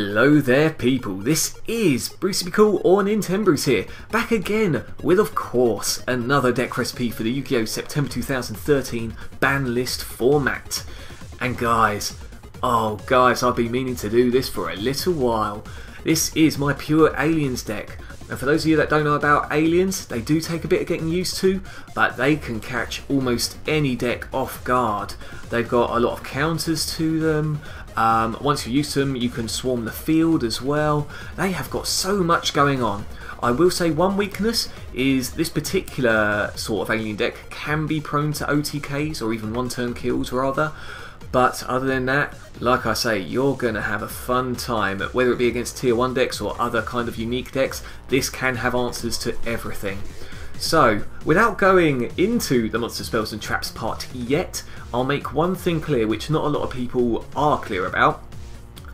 Hello there people, this is Brucey Be Cool or nintenbruce here, back again with of course another deck recipe for the Yu-Gi-Oh! September 2013 ban list format. And guys, I've been meaning to do this for a little while. This is my pure aliens deck. And for those of you that don't know about aliens, they do take a bit of getting used to, but they can catch almost any deck off guard. They've got a lot of counters to them. Once you're used to them, you can swarm the field as well. They have got so much going on. I will say one weakness is this particular sort of alien deck can be prone to OTKs, or even one-turn kills rather. But other than that, like I say, you're going to have a fun time. Whether it be against tier 1 decks or other kind of unique decks, this can have answers to everything. So, without going into the monster spells and traps part yet, I'll make one thing clear which not a lot of people are clear about.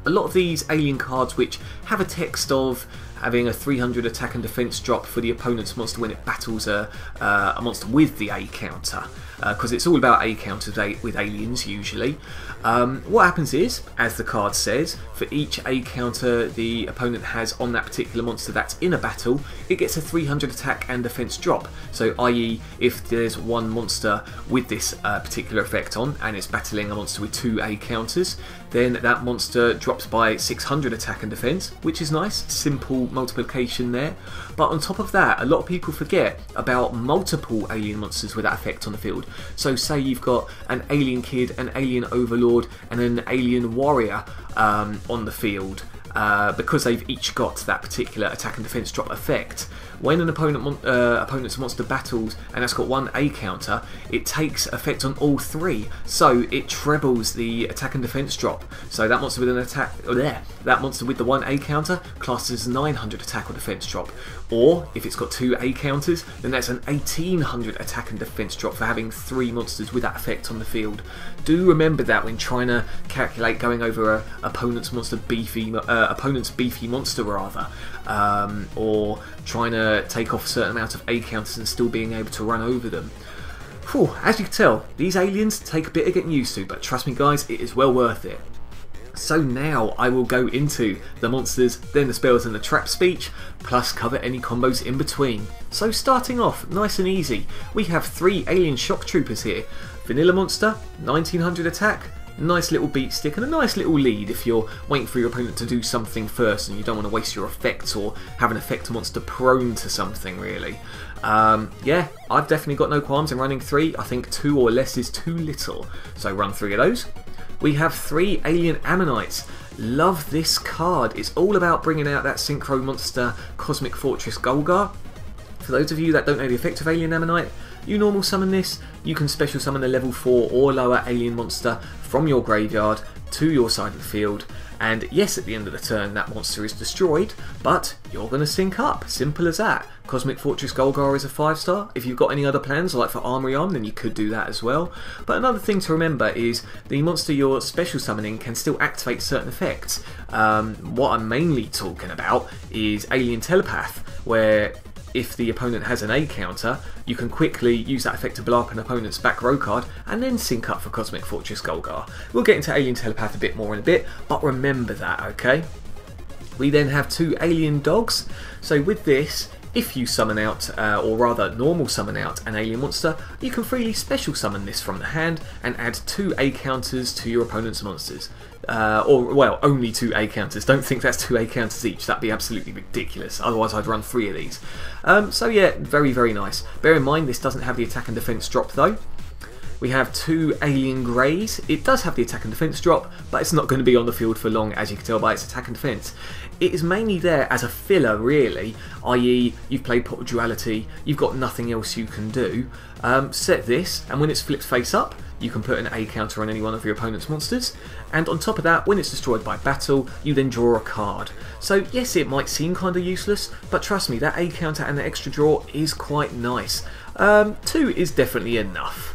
A lot of these alien cards which have a text of having a 300 attack and defense drop for the opponent's monster when it battles a monster with the A counter. Because it's all about A counters with aliens usually. What happens is, as the card says, for each A counter the opponent has on that particular monster that's in a battle, it gets a 300 attack and defense drop. So i.e. if there's one monster with this particular effect on and it's battling a monster with 2 A counters, then that monster drops by 600 attack and defense, which is nice, simple multiplication there. But on top of that, a lot of people forget about multiple alien monsters with that effect on the field. So say you've got an alien kid, an alien overlord and an alien warrior on the field. Because they've each got that particular attack and defense drop effect. When an opponent's monster battles and that's got one A counter, it takes effect on all 3, so it trebles the attack and defense drop. So that monster with an that monster with the 1 A counter classes 900 attack or defense drop. Or if it's got 2 A counters, then that's an 1800 attack and defense drop for having 3 monsters with that effect on the field. Do remember that when trying to calculate going over an opponent's beefy monster rather, or trying to take off a certain amount of A counters and still being able to run over them. Whew, as you can tell, these aliens take a bit of getting used to, but trust me guys, it is well worth it. So now I will go into the monsters, then the spells and the trap speech, plus cover any combos in between. So starting off nice and easy, we have 3 alien Shocktroopers here. Vanilla monster, 1900 attack, nice little beat stick and a nice little lead if you're waiting for your opponent to do something first and you don't want to waste your effects or have an effect monster prone to something really. Yeah, I've definitely got no qualms in running 3. I think 2 or less is too little, so run 3 of those. We have 3 alien Ammonites. Love this card. It's all about bringing out that synchro monster Cosmic Fortress Gol'gar. For those of you that don't know the effect of alien Ammonite, you normal summon this, you can special summon a level 4 or lower alien monster from your graveyard to your side of the field, and yes, at the end of the turn that monster is destroyed, but you're going to sync up, simple as that. Cosmic Fortress Gol'gar is a 5-star. If you've got any other plans like for Armory Arm, then you could do that as well. But another thing to remember is the monster you're special summoning can still activate certain effects. What I'm mainly talking about is Alien Telepath, where if the opponent has an A counter, you can quickly use that effect to blow up an opponent's back row card and then sync up for Cosmic Fortress Gol'gar. We'll get into Alien Telepath a bit more in a bit, but remember that, okay? We then have 2 alien dogs. So with this, if you summon out, or rather normal summon out an alien monster, you can freely special summon this from the hand and add 2 A counters to your opponent's monsters. Well, only 2 A counters. Don't think that's 2 A counters each. That'd be absolutely ridiculous. Otherwise I'd run 3 of these. So yeah, very, very nice. Bear in mind this doesn't have the attack and defense drop though. We have 2 alien greys. It does have the attack and defense drop, but it's not going to be on the field for long, as you can tell by its attack and defense. It is mainly there as a filler really, i.e. you've played Pot of Duality, you've got nothing else you can do. Set this, and when it's flipped face up, you can put an A counter on any one of your opponent's monsters, and on top of that, when it's destroyed by battle, you then draw a card. So yes, it might seem kind of useless, but trust me, that A counter and the extra draw is quite nice. 2 is definitely enough.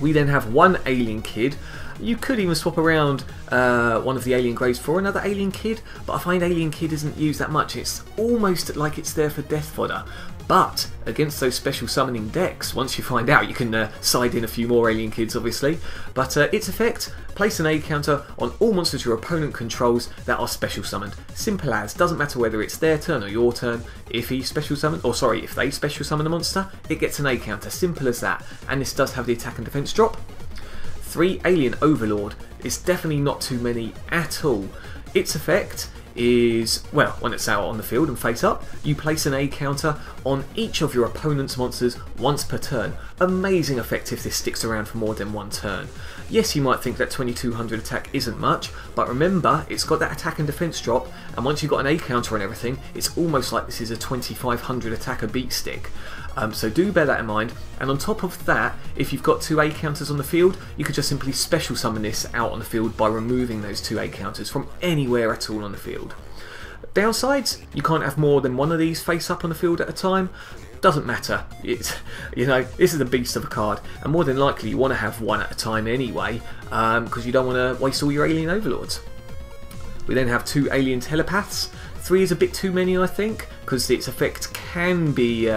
We then have 1 alien kid. You could even swap around one of the Alien Greys for another Alien Kid, but I find Alien Kid isn't used that much. It's almost like it's there for death fodder. But against those special summoning decks, once you find out, you can side in a few more Alien Kids, obviously. But its effect, place an aid counter on all monsters your opponent controls that are special summoned. Simple as, doesn't matter whether it's their turn or your turn. If they special summon a monster, it gets an aid counter. Simple as that. And this does have the attack and defense drop. 3 Alien Overlord. It's definitely not too many at all. Its effect is, well, when it's out on the field and face up, you place an aid counter on each of your opponent's monsters once per turn. Amazing effect if this sticks around for more than one turn. Yes, you might think that 2200 attack isn't much, but remember, it's got that attack and defense drop, and once you've got an aid counter and everything, it's almost like this is a 2500 attacker beat stick. So do bear that in mind, and on top of that, if you've got 2 aid counters on the field, you could just simply special summon this out on the field by removing those 2 aid counters from anywhere at all on the field. Downsides, you can't have more than one of these face up on the field at a time. Doesn't matter, it's, you know, this is a beast of a card, and more than likely you want to have one at a time anyway, because you don't want to waste all your Alien Overlords. We then have 2 Alien Telepaths. 3 is a bit too many, I think, because its effect can be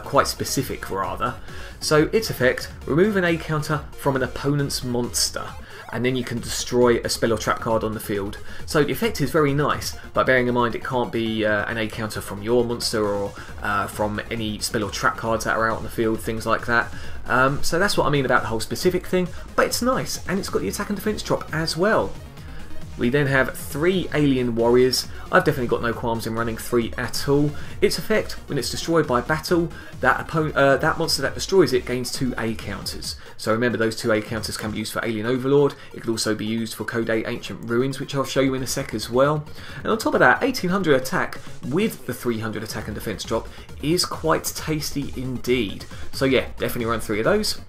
quite specific rather. So its effect, remove an aid counter from an opponent's monster, and then you can destroy a spell or trap card on the field. So the effect is very nice, but bearing in mind it can't be an aid counter from your monster or from any spell or trap cards that are out on the field, things like that. So that's what I mean about the whole specific thing, but it's nice, and it's got the attack and defense drop as well. We then have 3 Alien Warriors. I've definitely got no qualms in running 3 at all. Its effect, when it's destroyed by battle, that monster that destroys it gains 2 aid counters. So remember, those 2 aid counters can be used for Alien Overlord. It could also be used for Code 8 Ancient Ruins, which I'll show you in a sec as well. And on top of that, 1800 attack with the 300 attack and defense drop is quite tasty indeed. So yeah, definitely run 3 of those.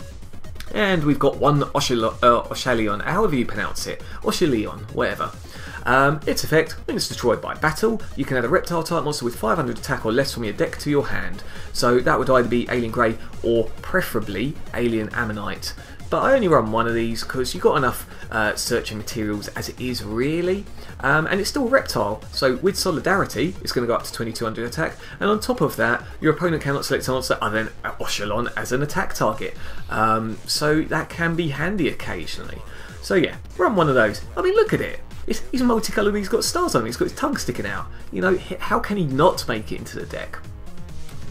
And we've got 1 Oshaleon, however you pronounce it, Oshaleon, whatever. Its effect, when it's destroyed by battle, you can add a reptile type monster with 500 attack or less from your deck to your hand. So that would either be Alien Grey or preferably Alien Ammonite. But I only run 1 of these because you've got enough searching materials as it is, really. And it's still reptile, so with Solidarity it's going to go up to 2200 attack, and on top of that your opponent cannot select a monster other than Oshaleon as an attack target, so that can be handy occasionally. So yeah, run 1 of those. I mean, look at it, he's multicoloured, he's got stars on him, he's got his tongue sticking out, you know, how can he not make it into the deck?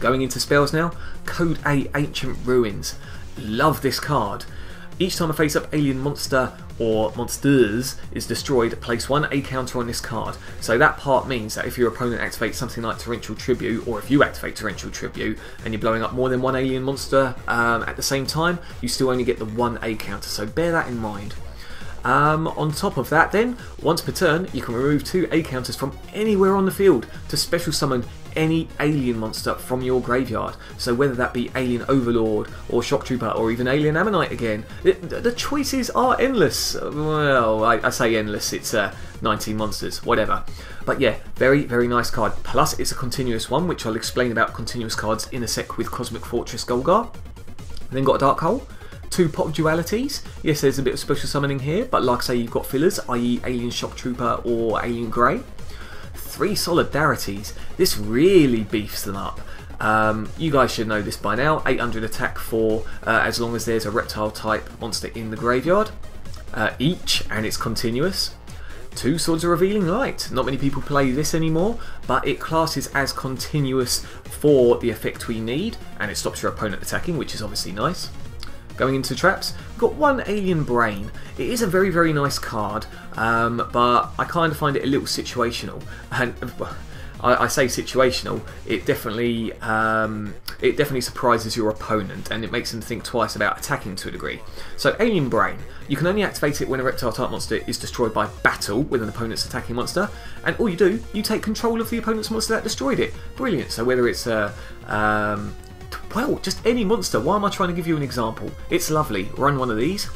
Going into spells now, Code 8 Ancient Ruins. Love this card. Each time a face-up alien monster or monsters is destroyed, place 1 aid counter on this card. So that part means that if your opponent activates something like Torrential Tribute, or if you activate Torrential Tribute and you're blowing up more than 1 alien monster at the same time, you still only get the 1 aid counter, so bear that in mind. On top of that then, once per turn, you can remove 2 aid counters from anywhere on the field to special summon any alien monster from your graveyard. So whether that be Alien Overlord or Shocktrooper or even Alien Ammonite again, the choices are endless. Well, I say endless, it's 19 monsters, whatever. But yeah, very, very nice card. Plus it's a continuous one, which I'll explain about continuous cards in a sec with Cosmic Fortress Gol'gar. Then got a Dark Hole. 2 pop dualities. Yes, there's a bit of special summoning here, but like I say, you've got fillers, i.e. Alien Shocktrooper or Alien Grey. 3 Solidarities. This really beefs them up. You guys should know this by now. 800 attack for as long as there's a reptile type monster in the graveyard each, and it's continuous. 2 Swords of Revealing Light. Not many people play this anymore, but it classes as continuous for the effect we need, and it stops your opponent attacking, which is obviously nice. Going into traps, we've got 1 Alien Brain. It is a very, very nice card, but I kind of find it a little situational. And I say situational, it definitely surprises your opponent, and it makes them think twice about attacking to a degree. So Alien Brain, you can only activate it when a reptile type monster is destroyed by battle with an opponent's attacking monster, and all you do, you take control of the opponent's monster that destroyed it. Brilliant. So whether it's well, just any monster. Why am I trying to give you an example? It's lovely. Run 1 of these.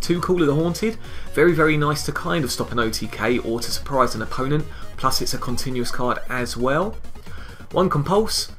2 Call of the Haunted. Very, very nice to kind of stop an OTK or to surprise an opponent. Plus it's a continuous card as well. 1 Compulse.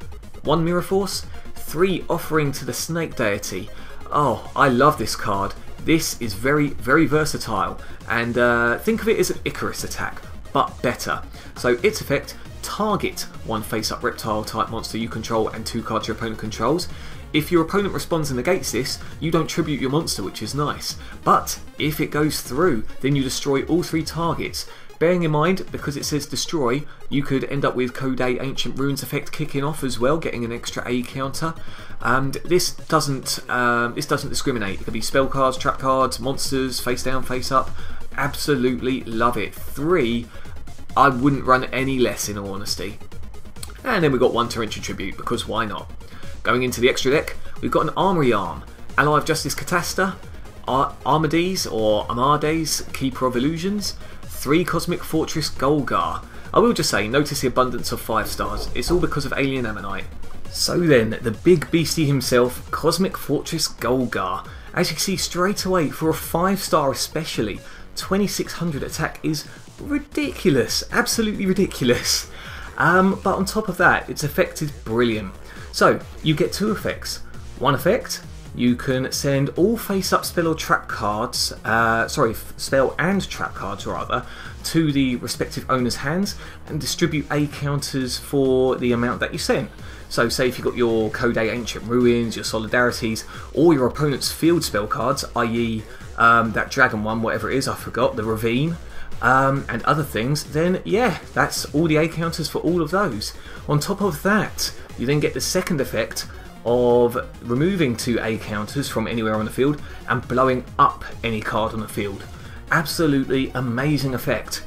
1 Mirror Force. 3 Offering to the Snake Deity. Oh, I love this card. This is very, very versatile, and think of it as an Icarus attack, but better. So its effect, target one face-up reptile type monster you control and 2 cards your opponent controls. If your opponent responds and negates this, you don't tribute your monster, which is nice. But if it goes through, then you destroy all 3 targets. Bearing in mind, because it says destroy, you could end up with Code A Ancient Ruins effect kicking off as well, getting an extra A counter. And this doesn't discriminate. It could be spell cards, trap cards, monsters, face down, face up. Absolutely love it. 3, I wouldn't run any less in all honesty. And then we've got 1 Torrential Tribute, because why not? Going into the extra deck, we've got an Armory Arm, Ally of Justice Catastor, Armades or Ammonite, Keeper of Illusions, 3 Cosmic Fortress Gol'gar. I will just say, notice the abundance of 5 stars, it's all because of Alien Ammonite. So then, the big beastie himself, Cosmic Fortress Gol'gar. As you can see straight away, for a 5-star especially, 2600 attack is ridiculous, absolutely ridiculous. But on top of that, its effect is brilliant. So, you get 2 effects. One effect, you can send all face-up spell or trap cards, spell and trap cards rather, to the respective owner's hands and distribute A counters for the amount that you sent. So say if you've got your Code A Ancient Ruins, your Solidarities, or your opponent's field spell cards, i.e. that dragon one, whatever it is, I forgot, the Ravine, and other things, then yeah, that's all the A counters for all of those. On top of that, you then get the second effect of removing 2 A counters from anywhere on the field and blowing up any card on the field. Absolutely amazing effect.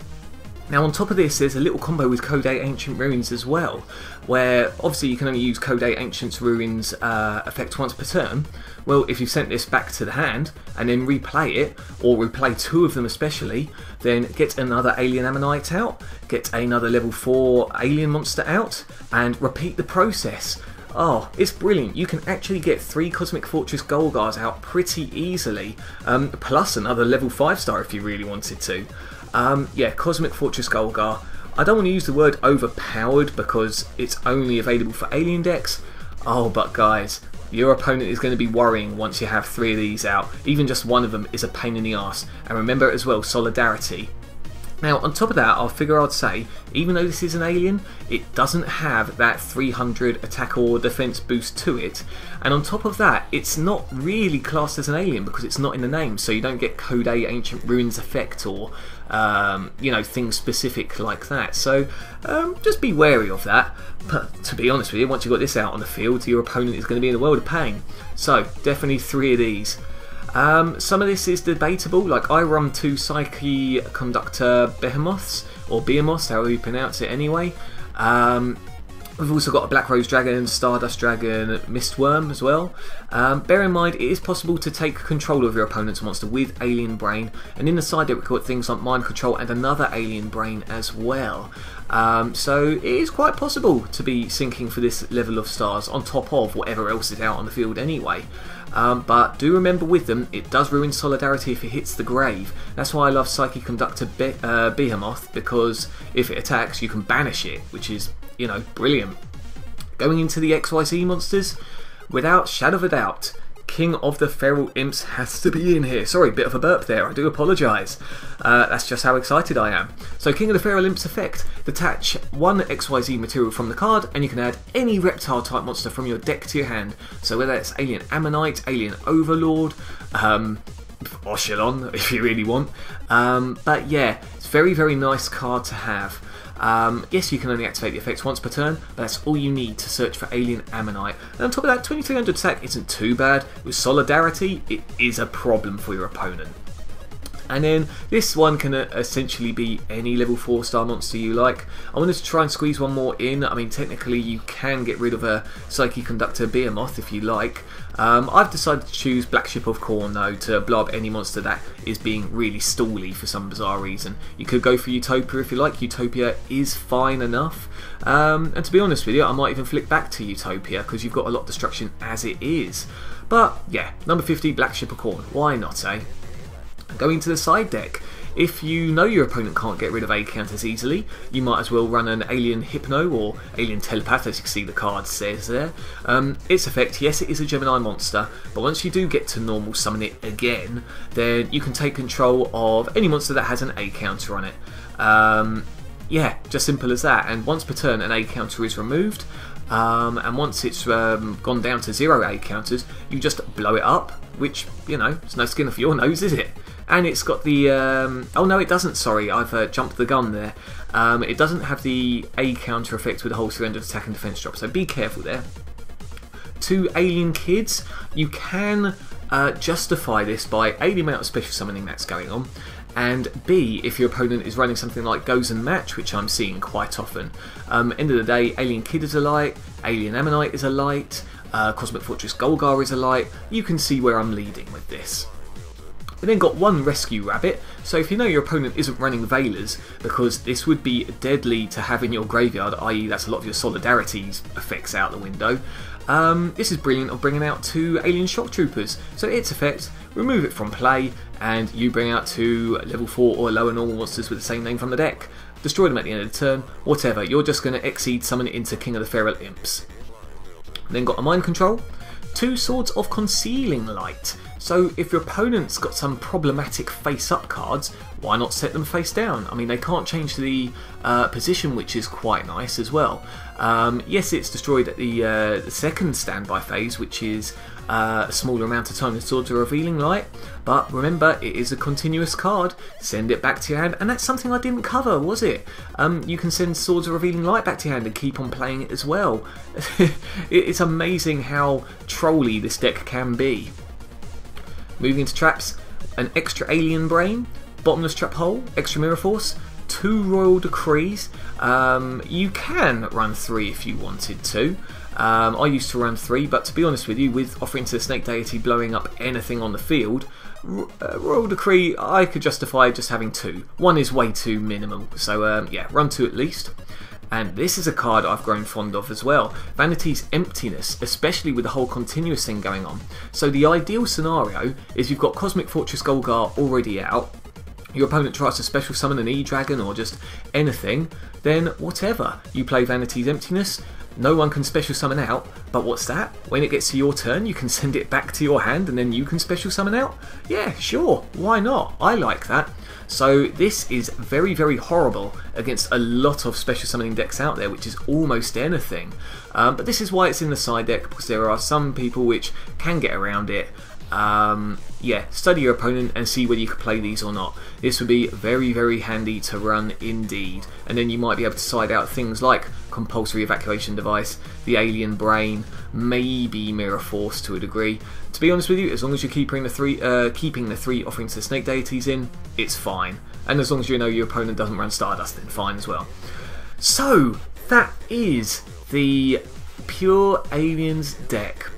Now on top of this, there's a little combo with Code A Ancient Ruins as well, where obviously you can only use Code A Ancient Ruins effect once per turn. Well, if you've sent this back to the hand and then replay it, or replay 2 of them especially, then get another Alien Ammonite out, get another level 4 alien monster out, and repeat the process. Oh, it's brilliant. You can actually get 3 Cosmic Fortress Gol'gars out pretty easily, plus another level 5-star if you really wanted to. Yeah, Cosmic Fortress Gol'gar. I don't want to use the word overpowered because it's only available for alien decks. Oh, but guys, your opponent is going to be worrying once you have 3 of these out. Even just 1 of them is a pain in the arse. And remember as well, Solidarity. Now, on top of that, I'd say, even though this is an alien, it doesn't have that 300 attack or defense boost to it. And on top of that, it's not really classed as an alien because it's not in the name, so you don't get Code A Ancient Ruins effect or, you know, things specific like that. So, just be wary of that. But to be honest with you, once you've got this out on the field, your opponent is going to be in a world of pain. So, definitely 3 of these. Some of this is debatable, like I run 2 Psyche Conductor Behemoths, or Behemoths, however you pronounce it anyway. We've also got a Blackrose Dragon, Stardust Dragon, Mist Wurm as well. Bear in mind, it is possible to take control of your opponent's monster with Alien Brain, and in the side deck we've got things like Mind Control and another Alien Brain as well. So it is quite possible to be sinking for this level of stars on top of whatever else is out on the field anyway. But do remember with them, it does ruin Solidarity if it hits the grave. That's why I love Psyche Conductor Behemoth, because if it attacks you can banish it, which is, you know, brilliant. Going into the XYZ monsters, without shadow of a doubt, King of the Feral Imps has to be in here. Sorry, bit of a burp there, I do apologise. That's just how excited I am. So King of the Feral Imps effect, detach 1 XYZ material from the card and you can add any reptile type monster from your deck to your hand. So whether it's Alien Ammonite, Alien Overlord, Oshaleon if you really want. But yeah, it's a very, very nice card to have. Yes, you can only activate the effects once per turn, but that's all you need to search for Alien Ammonite. And on top of that, 2300 attack isn't too bad. With Solidarity, it is a problem for your opponent. And then this one can essentially be any level 4-star monster you like. I wanted to try and squeeze one more in. I mean, technically you can get rid of a Psyche Conductor Behemoth if you like. I've decided to choose Blackship of Khorne though to blow up any monster that is being really stally for some bizarre reason. You could go for Utopia if you like. Utopia is fine enough. And to be honest with you, I might even flick back to Utopia because you've got a lot of destruction as it is. But yeah, number 50, Blackship of Khorne. Why not, eh? Going to the side deck, If you know your opponent can't get rid of A counters easily, you might as well run an Alien Hypno or Alien Telepath, as you can see the card says there. Its effect, yes, it is a Gemini monster, but once you do get to normal summon it again, then you can take control of any monster that has an A counter on it. Yeah, just simple as that. And once per turn, an A counter is removed. And once it's gone down to 0 A counters, you just blow it up, which, you know, it's no skin off your nose, is it? And it's got the... oh no, it doesn't, sorry, I've jumped the gun there. It doesn't have the A counter effect with the whole surrender attack and defense drop, so be careful there. To alien kids, you can justify this by A, the amount of special summoning that's going on, and B, if your opponent is running something like Goes and Match, which I'm seeing quite often. End of the day, Alien Kid is a light, Alien Ammonite is a light, Cosmic Fortress Gol'gar is a light. You can see where I'm leading with this. We then got one Rescue Rabbit, so if you know your opponent isn't running Veilers, because this would be deadly to have in your graveyard, i.e. that's a lot of your Solidarities effects out the window, this is brilliant of bringing out 2 Alien Shocktroopers. So its effect, remove it from play, and you bring out 2 level 4 or lower normal monsters with the same name from the deck. Destroy them at the end of the turn, whatever, you're just going to exceed summon it into King of the Feral Imps. Then got a Mind Control, 2 Swords of Concealing Light. So if your opponent's got some problematic face-up cards, why not set them face down? I mean, they can't change the position, which is quite nice as well. Yes, it's destroyed at the second standby phase, which is a smaller amount of time than Swords of Revealing Light, but remember, it is a continuous card. Send it back to your hand, and that's something I didn't cover, was it? You can send Swords of Revealing Light back to your hand and keep on playing it as well. It's amazing how trolly this deck can be. Moving to traps, an extra Alien Brain, Bottomless Trap Hole, extra Mirror Force, 2 Royal Decrees. You can run 3 if you wanted to. I used to run 3, but to be honest with you, with offering to the Snake Deity blowing up anything on the field, Royal Decree, I could justify just having 2. 1 is way too minimal, so yeah, run 2 at least. And this is a card I've grown fond of as well. Vanity's Emptiness, especially with the whole continuous thing going on. So the ideal scenario is you've got Cosmic Fortress Gol'gar already out, your opponent tries to special summon an E-Dragon or just anything, then whatever. You play Vanity's Emptiness, no one can special summon out, but what's that? When it gets to your turn, you can send it back to your hand and then you can special summon out? Yeah, sure, why not? I like that. So this is very, very horrible against a lot of special summoning decks out there, which is almost anything. But this is why it's in the side deck, because there are some people which can get around it. Yeah, study your opponent and see whether you can play these or not. This would be very, very handy to run indeed. And then you might be able to side out things like Compulsory Evacuation Device, the Alien Brain, maybe Mirror Force to a degree. To be honest with you, as long as you're keeping the 3 offerings to the Snake Deities in, it's fine. And as long as you know your opponent doesn't run Stardust, then fine as well. So, that is the Pure Aliens deck.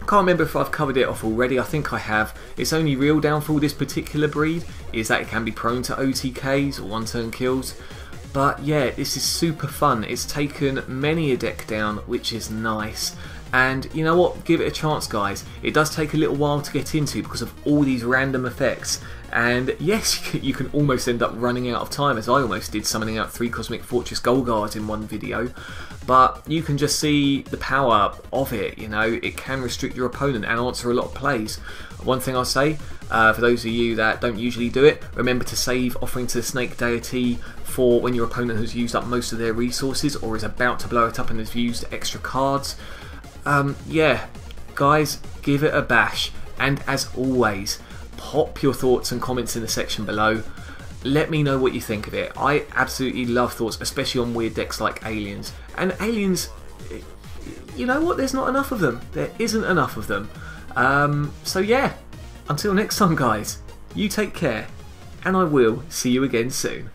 Can't remember if I've covered it off already. I think I have. Its only real downfall, this particular breed, is that it can be prone to OTKs or one-turn kills. But yeah, this is super fun. It's taken many a deck down, which is nice. And you know what? Give it a chance, guys. It does take a little while to get into because of all these random effects. And yes, you can almost end up running out of time, as I almost did, summoning out 3 Cosmic Fortress Gol'gars in one video. But you can just see the power of it, you know, it can restrict your opponent and answer a lot of plays. One thing I'll say, for those of you that don't usually do it, remember to save offering to the Snake Deity for when your opponent has used up most of their resources or is about to blow it up and has used extra cards. Yeah, guys, give it a bash. And as always, pop your thoughts and comments in the section below. Let me know what you think of it. I absolutely love thoughts, especially on weird decks like Aliens. And Aliens, you know what? There's not enough of them. There isn't enough of them. So yeah, until next time, guys, you take care, and I will see you again soon.